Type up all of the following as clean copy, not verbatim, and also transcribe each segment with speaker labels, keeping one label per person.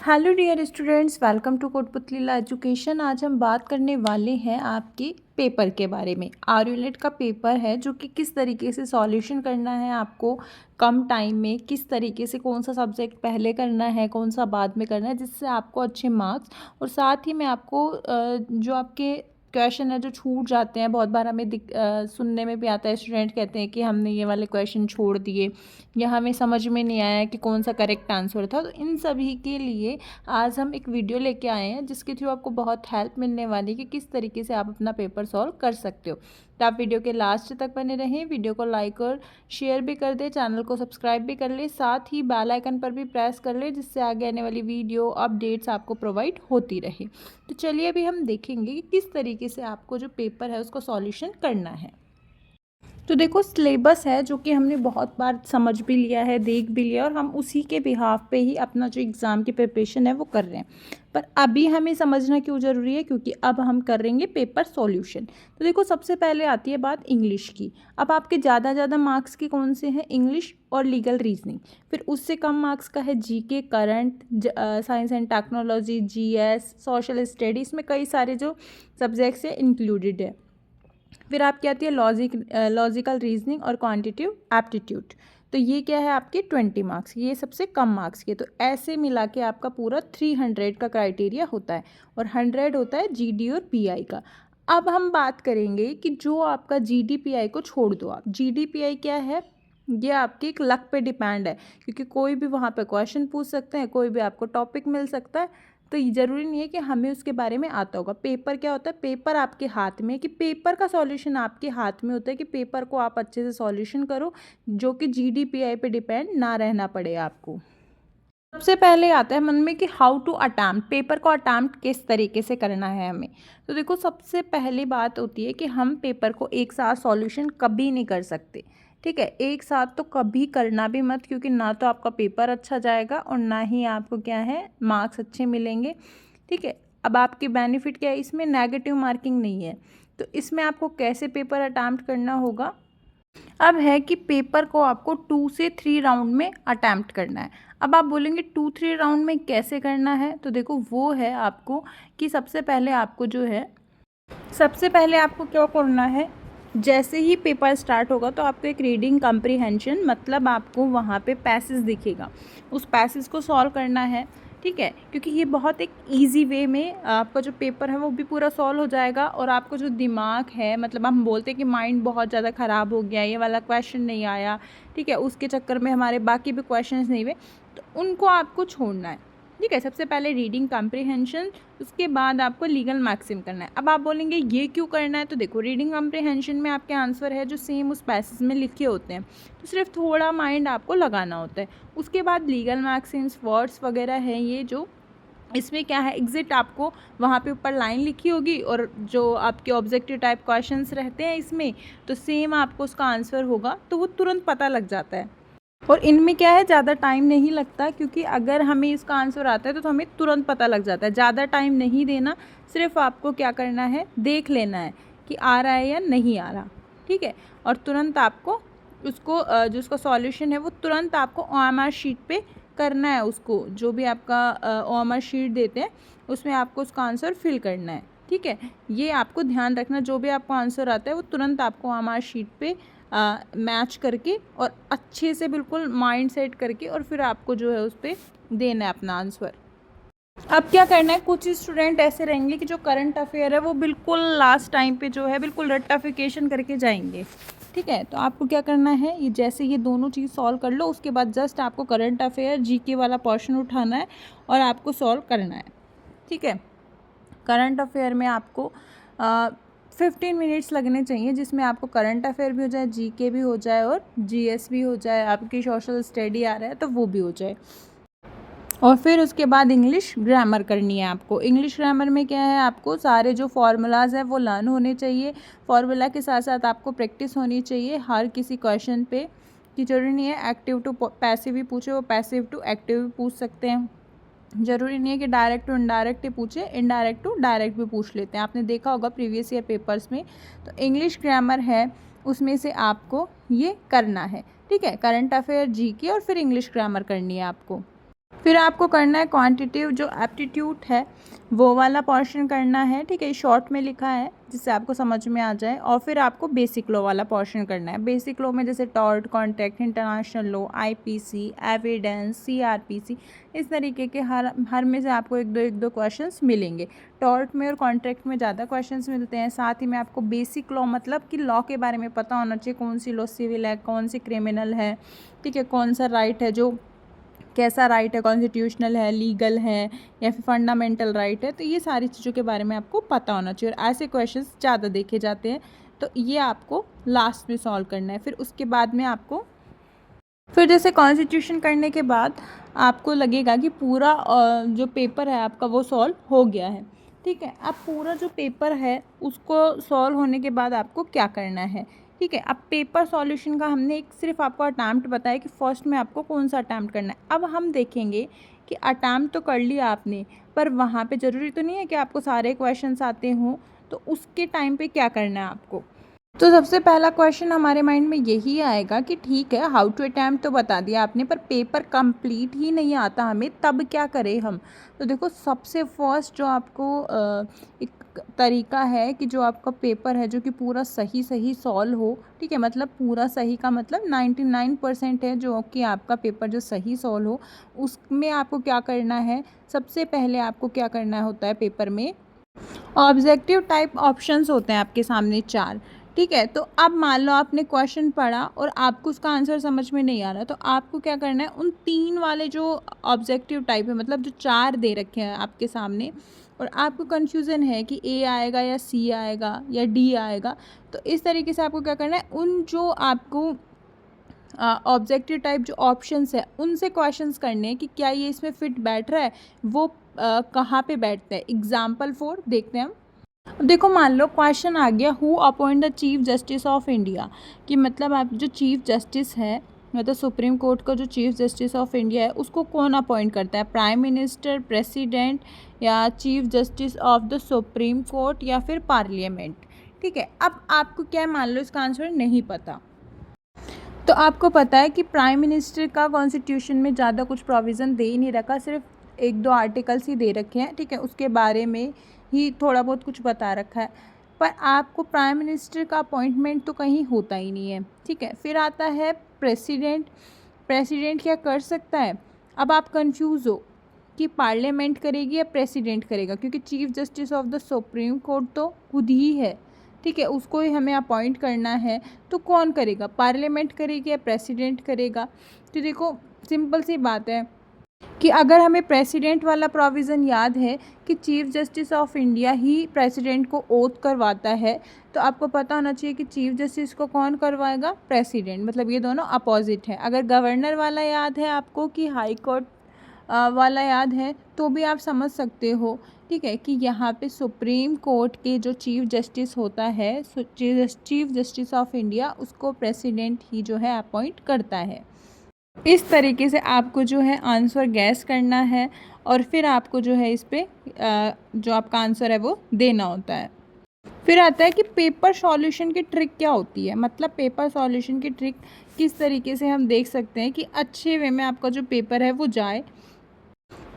Speaker 1: Hello dear students, welcome to Kotputlila education. आज हम बात करने वाले हैं आपके पेपर के बारे में। आरयूनेट का पेपर है जो कि किस तरीके से सॉल्यूशन करना है आपको कम टाइम में, किस तरीके से कौन सा सब्जेक्ट पहले करना है, कौन सा बाद में करना है, जिससे आपको अच्छे मार्क्स और साथ ही में आपको जो आपके क्वेश्चन है जो छूट जाते हैं। बहुत बार हमें सुनने में भी आता है, स्टूडेंट कहते हैं कि हमने ये वाले क्वेश्चन छोड़ दिए या हमें समझ में नहीं आया कि कौन सा करेक्ट आंसर था। तो इन सभी के लिए आज हम एक वीडियो लेके आए हैं जिसके थ्रू आपको बहुत हेल्प मिलने वाली है कि किस तरीके से आप अपना पेपर सॉल्व कर सकते हो। तो आप वीडियो के लास्ट तक बने रहें, वीडियो को लाइक और शेयर भी कर दें, चैनल को सब्सक्राइब भी कर ले, साथ ही बेल आइकन पर भी प्रेस कर ले जिससे आगे आने वाली वीडियो अपडेट्स आपको प्रोवाइड होती रहे। तो चलिए अभी हम देखेंगे कि किस तरीके से आपको जो पेपर है उसको सॉल्यूशन करना है। तो देखो, सिलेबस है जो कि हमने बहुत बार समझ भी लिया है, देख भी लिया, और हम उसी के बिहाफ पे ही अपना जो एग्ज़ाम की प्रिपरेशन है वो कर रहे हैं। पर अभी हमें समझना क्यों ज़रूरी है, क्योंकि अब हम करेंगे पेपर सॉल्यूशन। तो देखो, सबसे पहले आती है बात इंग्लिश की। अब आपके ज़्यादा मार्क्स के कौन से हैं? इंग्लिश और लीगल रीजनिंग। फिर उससे कम मार्क्स का है GK, current, science and technology, GS, social studies. इसमें कई सारे जो सब्जेक्ट्स हैं इंक्लूडेड है। फिर आपकी आती है लॉजिकल रीजनिंग और क्वांटिटेटिव एप्टीट्यूड। तो ये क्या है आपके 20 मार्क्स, ये सबसे कम मार्क्स के। तो ऐसे मिला के आपका पूरा 300 का क्राइटेरिया होता है और 100 होता है जीडी और पीआई का। अब हम बात करेंगे कि जो आपका जीडी पीआई को छोड़ दो आप। जीडी पीआई क्या है? ये आपके एक लक पे डिपेंड है, क्योंकि कोई भी वहाँ पे क्वेश्चन पूछ सकते हैं, कोई भी आपको टॉपिक मिल सकता है। तो ये ज़रूरी नहीं है कि हमें उसके बारे में आता होगा। पेपर क्या होता है? पेपर आपके हाथ में है, कि पेपर का सॉल्यूशन आपके हाथ में होता है कि पेपर को आप अच्छे से सॉल्यूशन करो, जो कि जीडीपीआई पे डिपेंड ना रहना पड़े आपको। सबसे पहले आता है मन में कि हाउ टू अटैम्प्ट, पेपर को अटैम्प्ट किस तरीके से करना है हमें। तो देखो, सबसे पहली बात होती है कि हम पेपर को एक साथ सॉल्यूशन कभी नहीं कर सकते। ठीक है, एक साथ तो कभी करना भी मत, क्योंकि ना तो आपका पेपर अच्छा जाएगा और ना ही आपको क्या है मार्क्स अच्छे मिलेंगे। ठीक है, अब आपकी बेनिफिट क्या है? इसमें नेगेटिव मार्किंग नहीं है। तो इसमें आपको कैसे पेपर अटैम्प्ट करना होगा? अब है कि पेपर को आपको 2 से 3 राउंड में अटैम्प्ट करना है। अब आप बोलेंगे 2-3 राउंड में कैसे करना है? तो देखो, वो है आपको कि सबसे पहले आपको जो है, सबसे पहले आपको क्या करना है, जैसे ही पेपर स्टार्ट होगा तो आपको एक रीडिंग कम्प्रीहेंशन, मतलब आपको वहाँ पे पैसेज दिखेगा, उस पैसेज को सॉल्व करना है। ठीक है, क्योंकि ये बहुत एक इजी वे में आपका जो पेपर है वो भी पूरा सॉल्व हो जाएगा और आपको जो दिमाग है, मतलब हम बोलते हैं कि माइंड बहुत ज़्यादा ख़राब हो गया, ये वाला क्वेश्चन नहीं आया, ठीक है, उसके चक्कर में हमारे बाकी भी क्वेश्चंस नहीं हुए, तो उनको आपको छोड़ना है। ठीक है, सबसे पहले रीडिंग कम्प्रीहेंशन, उसके बाद आपको लीगल मैक्सिम करना है। अब आप बोलेंगे ये क्यों करना है? तो देखो, रीडिंग कम्प्रीहेंशन में आपके आंसर है जो सेम उस पैसेज में लिखे होते हैं, तो सिर्फ थोड़ा माइंड आपको लगाना होता है। उसके बाद लीगल मैक्सिम्स, वर्ड्स वगैरह हैं ये जो, इसमें क्या है, एग्जिट आपको वहाँ पे ऊपर लाइन लिखी होगी और जो आपके ऑब्जेक्टिव टाइप क्वेश्चंस रहते हैं इसमें, तो सेम आपको उसका आंसर होगा, तो वो तुरंत पता लग जाता है। और इनमें क्या है, ज़्यादा टाइम नहीं लगता, क्योंकि अगर हमें इसका आंसर आता है तो हमें तुरंत पता लग जाता है। ज़्यादा टाइम नहीं देना, सिर्फ आपको क्या करना है, देख लेना है कि आ रहा है या नहीं आ रहा। ठीक है, और तुरंत आपको उसको जो उसका सॉल्यूशन है वो तुरंत आपको OMR शीट पे करना है। उसको जो भी आपका OMR शीट देते हैं उसमें आपको उसका आंसर फिल करना है। ठीक है, ये आपको ध्यान रखना, जो भी आपको आंसर आता है वो तुरंत आपको OMR शीट पे मैच करके और अच्छे से बिल्कुल माइंड सेट करके और फिर आपको जो है उस पर देना है अपना आंसर। अब क्या करना है, कुछ स्टूडेंट ऐसे रहेंगे कि जो करंट अफेयर है वो बिल्कुल लास्ट टाइम पे जो है बिल्कुल रट्टाफिकेशन करके जाएंगे। ठीक है, तो आपको क्या करना है, ये जैसे ये दोनों चीज़ सॉल्व कर लो, उसके बाद जस्ट आपको करंट अफेयर जीके वाला पोर्शन उठाना है और आपको सॉल्व करना है। ठीक है, करंट अफेयर में आपको 15 मिनट्स लगने चाहिए, जिसमें आपको करंट अफेयर भी हो जाए, जीके भी हो जाए और जीएस भी हो जाए, आपकी सोशल स्टडी आ रहा है तो वो भी हो जाए। और फिर उसके बाद इंग्लिश ग्रामर करनी है आपको। इंग्लिश ग्रामर में क्या है, आपको सारे जो फार्मूलाज हैं वो लर्न होने चाहिए। फार्मूला के साथ साथ आपको प्रैक्टिस होनी चाहिए हर किसी क्वेश्चन पे, कि जरूरी नहीं है एक्टिव टू पैसिव ही पूछे, वो पैसिव टू एक्टिव भी पूछ सकते हैं। ज़रूरी नहीं है कि डायरेक्ट टू इनडायरेक्ट ही पूछे, इनडायरेक्ट टू डायरेक्ट भी पूछ लेते हैं। आपने देखा होगा प्रीवियस ईयर पेपर्स में। तो इंग्लिश ग्रामर है उसमें से आपको ये करना है। ठीक है, करंट अफेयर, जीके और फिर इंग्लिश ग्रामर करनी है आपको। फिर आपको करना है क्वांटिटेटिव जो एप्टीट्यूड है वो वाला पोर्शन करना है, ठीक है, शॉर्ट में लिखा है जिससे आपको समझ में आ जाए। और फिर आपको बेसिक लॉ वाला पोर्शन करना है। बेसिक लॉ में जैसे tort, contract, international law, IPC, evidence, CrPC, इस तरीके के हर में से आपको एक दो क्वेश्चंस मिलेंगे। टॉर्ट में और कॉन्ट्रैक्ट में ज़्यादा क्वेश्चंस मिलते हैं। साथ ही में आपको बेसिक लॉ मतलब कि लॉ के बारे में पता होना चाहिए, कौन सी लॉ सिविल है, कौन सी क्रिमिनल है, ठीक है, कौन सा राइट है, जो कैसा राइट है, कॉन्स्टिट्यूशनल है, लीगल है या फिर फंडामेंटल राइट है। तो ये सारी चीज़ों के बारे में आपको पता होना चाहिए और ऐसे क्वेश्चंस ज़्यादा देखे जाते हैं। तो ये आपको लास्ट में सॉल्व करना है। फिर उसके बाद में आपको फिर जैसे कॉन्स्टिट्यूशन करने के बाद आपको लगेगा कि पूरा जो पेपर है आपका वो सॉल्व हो गया है, ठीक है। अब पूरा जो पेपर है उसको सॉल्व होने के बाद आपको क्या करना है, ठीक है। अब पेपर सॉल्यूशन का हमने एक सिर्फ आपको अटैम्प्ट बताया कि फर्स्ट में आपको कौन सा अटैम्प्ट करना है। अब हम देखेंगे कि अटैम्प्ट तो कर लिया आपने, पर वहाँ पे ज़रूरी तो नहीं है कि आपको सारे क्वेश्चंस आते हों। तो उसके टाइम पे क्या करना है आपको, तो सबसे पहला क्वेश्चन हमारे माइंड में यही आएगा कि ठीक है, हाउ टू अटैम्प्ट तो बता दिया आपने, पर पेपर कंप्लीट ही नहीं आता हमें, तब क्या करें हम। तो देखो, सबसे फर्स्ट जो आपको एक तरीका है कि जो आपका पेपर है जो कि पूरा सही सही सॉल्व हो, ठीक है, मतलब पूरा सही का मतलब 99% है जो कि आपका पेपर जो सही सॉल्व हो, उसमें आपको क्या करना है। सबसे पहले आपको क्या करना होता है पेपर में, ऑब्जेक्टिव टाइप ऑप्शंस होते हैं आपके सामने 4, ठीक है। तो अब मान लो आपने क्वेश्चन पढ़ा और आपको उसका आंसर समझ में नहीं आ रहा, तो आपको क्या करना है, उन 3 वाले जो ऑब्जेक्टिव टाइप है, मतलब जो 4 दे रखे हैं आपके सामने, और आपको कन्फ्यूज़न है कि ए आएगा या सी आएगा या डी आएगा, तो इस तरीके से आपको क्या करना है, उन जो आपको ऑब्जेक्टिव टाइप जो ऑप्शंस है उनसे क्वेश्चंस करने हैं कि क्या ये इसमें फिट बैठ रहा है, वो कहाँ पे बैठता है। एग्जाम्पल 4 देखते हैं हम। अब देखो, मान लो क्वेश्चन आ गया, who appoint the chief justice of India, कि मतलब आप जो चीफ जस्टिस है, मतलब सुप्रीम कोर्ट का जो चीफ जस्टिस ऑफ इंडिया है उसको कौन अपॉइंट करता है, प्राइम मिनिस्टर, प्रेसिडेंट, या chief justice of the supreme court, या फिर पार्लियामेंट, ठीक है। अब आपको क्या है, मान लो इसका आंसर नहीं पता, तो आपको पता है कि प्राइम मिनिस्टर का कॉन्स्टिट्यूशन में ज़्यादा कुछ प्रोविज़न दे ही नहीं रखा, सिर्फ एक दो आर्टिकल्स ही दे रखे हैं, ठीक है, उसके बारे में ही थोड़ा बहुत कुछ बता रखा है। पर आपको प्राइम मिनिस्टर का अपॉइंटमेंट तो कहीं होता ही नहीं है, ठीक है। फिर आता है प्रेसिडेंट। प्रेसिडेंट क्या कर सकता है। अब आप कंफ्यूज हो कि पार्लियामेंट करेगी या प्रेसिडेंट करेगा, क्योंकि chief justice of the supreme court तो खुद ही है, ठीक है, उसको ही हमें अपॉइंट करना है। तो कौन करेगा, पार्लियामेंट करेगी या प्रेसिडेंट करेगा। तो देखो, सिंपल सी बात है कि अगर हमें प्रेसिडेंट वाला प्रोविज़न याद है कि chief justice of India he president को ओथ करवाता है, तो आपको पता होना चाहिए कि चीफ जस्टिस को कौन करवाएगा, प्रेसिडेंट। मतलब ये दोनों अपोजिट है। अगर गवर्नर वाला याद है आपको कि हाई कोर्ट वाला याद है, तो भी आप समझ सकते हो, ठीक है, कि यहाँ पे सुप्रीम कोर्ट के जो चीफ जस्टिस होता है, चीफ जस्टिस ऑफ इंडिया, उसको प्रेसिडेंट ही जो है अपॉइंट करता है। इस तरीके से आपको जो है आंसर गैस करना है और फिर आपको जो है इस पे जो आपका आंसर है वो देना होता है। फिर आता है कि पेपर सॉल्यूशन की ट्रिक क्या होती है। मतलब पेपर सॉल्यूशन की ट्रिक किस तरीके से हम देख सकते हैं कि अच्छे वे में आपका जो पेपर है वो जाए।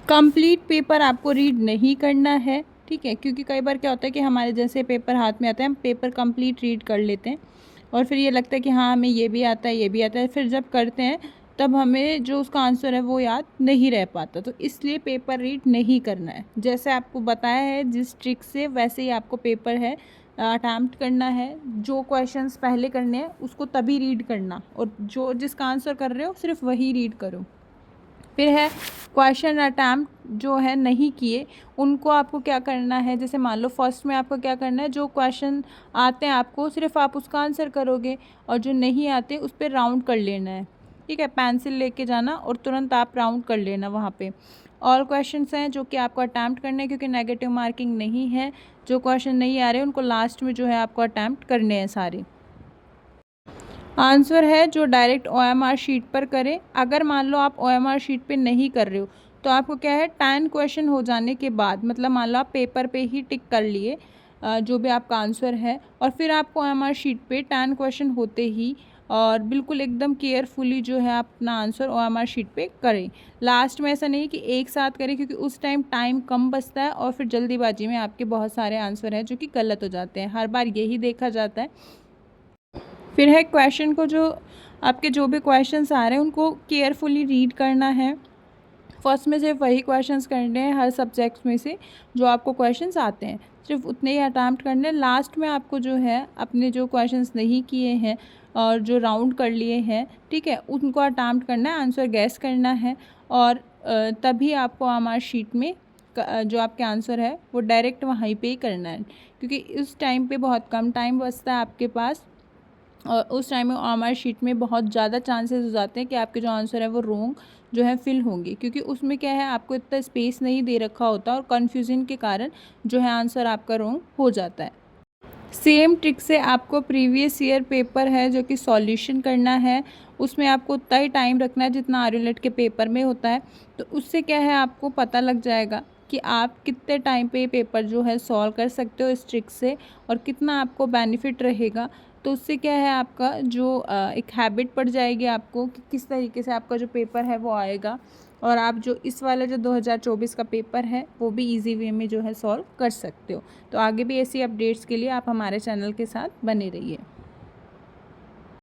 Speaker 1: कंप्लीट पेपर आपको रीड नहीं करना है, ठीक है, क्योंकि कई बार क्या होता है कि हमारे जैसे पेपर हाथ में आता है, हम पेपर कंप्लीट रीड कर लेते हैं और फिर ये लगता है कि हाँ हमें ये भी आता है, ये भी आता है, फिर जब करते हैं तब हमें जो उसका आंसर है वो याद नहीं रह पाता। तो इसलिए पेपर रीड नहीं करना है। जैसे आपको बताया है जिस ट्रिक से, वैसे ही आपको पेपर है अटैम्प्ट करना है। जो क्वेश्चंस पहले करने हैं उसको तभी रीड करना, और जो जिसका आंसर कर रहे हो सिर्फ वही रीड करो। फिर है क्वेश्चन अटैम्प्ट जो है नहीं किए, उनको आपको क्या करना है। जैसे मान लो फर्स्ट में आपको क्या करना है, जो क्वेश्चन आते हैं आपको सिर्फ आप उसका आंसर करोगे, और जो नहीं आते उस पर राउंड कर लेना है, ठीक है। पेंसिल लेके जाना और तुरंत आप राउंड कर लेना वहाँ पे। और क्वेश्चंस हैं जो कि आपको अटैम्प्ट करने हैं, क्योंकि नेगेटिव मार्किंग नहीं है। जो क्वेश्चन नहीं आ रहे उनको लास्ट में जो है आपको अटैम्प्ट करने हैं सारे। आंसर है जो डायरेक्ट ओएमआर शीट पर करें। अगर मान लो आप ओएमआर शीट पे नहीं कर रहे हो, तो आपको क्या है, 10 क्वेश्चन हो जाने के बाद, मतलब मान लो आप पेपर पे ही टिक कर लिए जो भी आपका आंसर है, और फिर आपको ओएमआर शीट पे 10 क्वेश्चन होते ही और बिल्कुल एकदम केयरफुली जो है आप अपना आंसर OMR शीट पे करें। लास्ट में ऐसा नहीं है कि एक साथ करें, क्योंकि उस टाइम कम बचता है और फिर जल्दीबाजी में आपके बहुत सारे आंसर हैं जो कि गलत हो जाते हैं। हर बार यही देखा जाता है। फिर है क्वेश्चन को, जो आपके जो भी क्वेश्चंस आ रहे हैं उनको केयरफुली रीड करना है। फर्स्ट में सिर्फ वही क्वेश्चंस करने हैं हर सब्जेक्ट में से जो आपको क्वेश्चंस आते हैं, सिर्फ उतने ही अटैम्प्ट करने हैं। लास्ट में आपको जो है अपने जो क्वेश्चंस नहीं किए हैं और जो राउंड कर लिए हैं, ठीक है, उनको अटैम्प्ट करना है, आंसर गैस करना है। और तभी आपको OMR शीट में जो आपके आंसर है वो डायरेक्ट वहीं पे ही करना है, क्योंकि इस टाइम पे बहुत कम टाइम बचता है आपके पास। और उस टाइम में OMR शीट में बहुत ज़्यादा चांसेस हो जाते हैं कि आपके जो आंसर है वो रॉन्ग जो है फिल होंगे, क्योंकि उसमें क्या है, आपको इतना स्पेस नहीं दे रखा होता और कन्फ्यूज़न के कारण जो है आंसर आपका रॉन्ग हो जाता है। सेम ट्रिक से आपको प्रीवियस ईयर पेपर है जो कि सॉल्यूशन करना है, उसमें आपको उतना ही टाइम रखना है जितना RULET के पेपर में होता है। तो उससे क्या है, आपको पता लग जाएगा कि आप कितने टाइम पे ये पेपर जो है सॉल्व कर सकते हो इस ट्रिक से, और कितना आपको बेनिफिट रहेगा। तो उससे क्या है, आपका जो एक हैबिट पड़ जाएगी आपको कि किस तरीके से आपका जो पेपर है वो आएगा, और आप जो इस वाला जो 2024 का पेपर है वो भी इजी वे में जो है सॉल्व कर सकते हो। तो आगे भी ऐसी अपडेट्स के लिए आप हमारे चैनल के साथ बने रहिए।